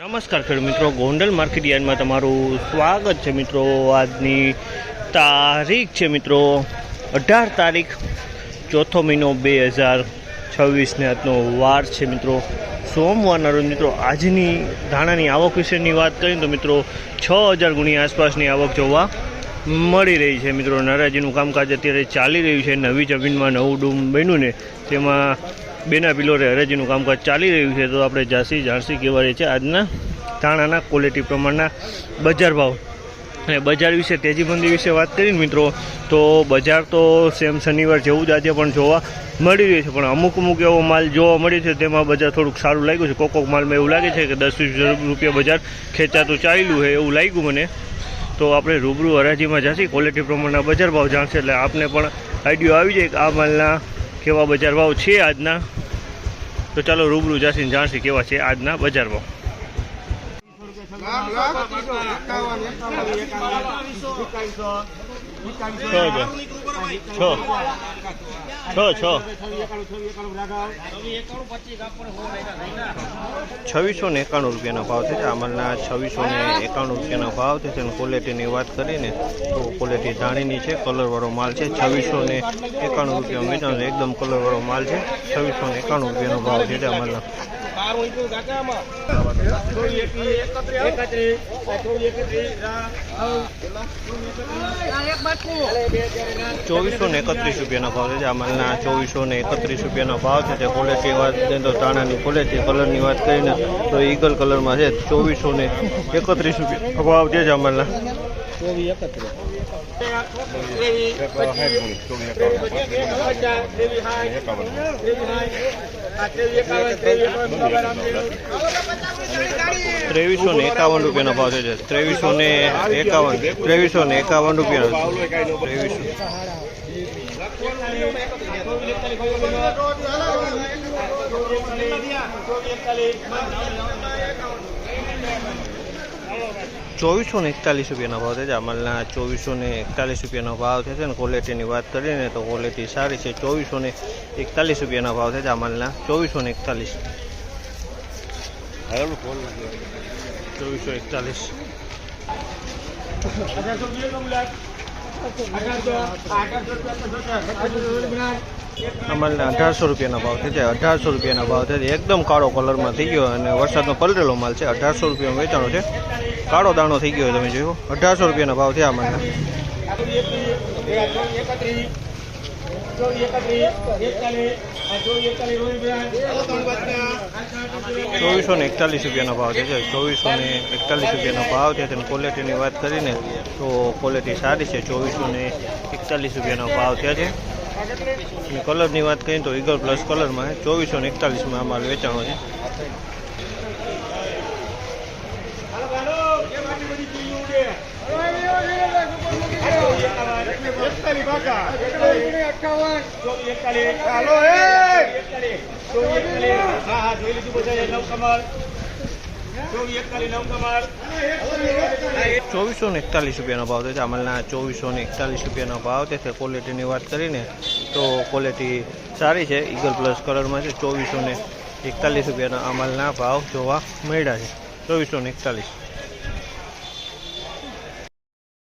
નમસ્કાર ખેડૂત મિત્રો, ગોંડલ માર્કેટ યાર્ડમાં તમારું સ્વાગત છે મિત્રો। આજની તારીખ છે મિત્રો 18 તારીખ ચોથો મહિનો 2026 આજનો વાર છે મિત્રો, સોમવારના રોજ મિત્રો। આજની ધાણાની આવક વિશેની વાત કરીએ તો મિત્રો 6000 ગુણી આસપાસની આવક જોવા મળી રહી છે મિત્રો। નરાજીનું કામકાજ અત્યારે ચાલી રહ્યું છે। નવી જમીનમાં નવું ડૂમ બન્યું ને તેમાં બેના પિલોરે હરાજીનું કામકાજ ચાલી રહ્યું છે। તો આપણે જાણસી કેવા રહે છે આજના ધાણાના ક્વોલિટી પ્રમાણના બજાર ભાવ અને બજાર વિશે તેજી મંદી વિશે વાત કરીને મિત્રો, તો બજાર તો સેમ શનિવાર જેવું જ આજે પણ જોવા મળી રહ્યું છે, પણ અમુક એવો માલ જોવા મળ્યો છે તેમાં બજાર થોડુંક સારું લાગ્યું છે। કોક માલમાં એવું લાગે છે કે 10-20 રૂપિયા બજાર ખેંચાતું ચાલ્યું છે એવું લાગ્યું મને। તો આપણે રૂબરૂ હરાજીમાં જશે, ક્વોલિટી પ્રમાણના બજાર ભાવ જાણશે એટલે આપને પણ આઈડિયો આવી જાય કે આ માલના કેવા બજાર ભાવ છે આજના। તો ચાલો રૂબરૂ જશે જાણશે કેવા છે આજના બજાર ભાવ। ₹2691 રૂપિયાના ભાવ છે। આમલના ₹2691 ભાવ છે। ક્વોલિટીની વાત કરીને તો ક્વોલિટી જાણીની છે, કલરવાળો માલ છે। ₹2691 રૂપિયા વેચાણ, એકદમ કલરવાળો માલ છે। ₹2691 રૂપિયાનો ભાવ છે આમલના। ₹2431 રૂપિયાના ભાવ છે આમલના। ₹2431 રૂપિયાનો ભાવ છે। ક્વોલિટી વાત કરીએ તો ધાણાની ક્વોલિટી, કલરની વાત કરીને તો ઈગલ કલરમાં છે। ₹2431 રૂપિયા ભાવ છે આમલના। ₹2351 રૂપિયાનો ભાવ છે। ₹2351 રૂપિયા। ₹2441 રૂપિયાનો ભાવ છે આમલના। ₹2441 રૂપિયાનો ભાવ છે ને ક્વોલિટીની વાત કરીએ તો ક્વોલિટી સારી છે। ₹2441 રૂપિયાના ભાવ છે આમલના। ₹2441। આમલના ₹1800 રૂપિયાના ભાવ છે। ₹1800 રૂપિયાના ભાવ છે। એકદમ કાળો કલરમાં થઈ ગયો અને વરસાદનો પલળેલો માલ છે। ₹1800 રૂપિયામાં વેચાણો છે। કાળો દાણો થઈ ગયો, તમે જોયો। ₹1800 રૂપિયાના ભાવ છે આમલના। ₹2441 રૂપિયાનો ભાવ છે। ₹2441 રૂપિયાનો ભાવ છે। ક્વોલિટીની વાત કરીને તો ક્વોલિટી સારી છે। ₹2441 રૂપિયાનો ભાવ છે। અને કલરની વાત કરીએ તો ઈગલ પ્લસ કલરમાં છે। ₹2441માં અમારે વેચાણો છે। ₹2441 રૂપિયાનો ભાવ છે આમલના। ₹2441 રૂપિયાનો ભાવ છે। ક્વોલિટીની વાત કરીને તો ક્વોલિટી સારી છે, ઈગલ પ્લસ કલરમાં છે। ₹2441 રૂપિયાના આમલના ભાવ જોવા મળ્યા છે। ₹2441।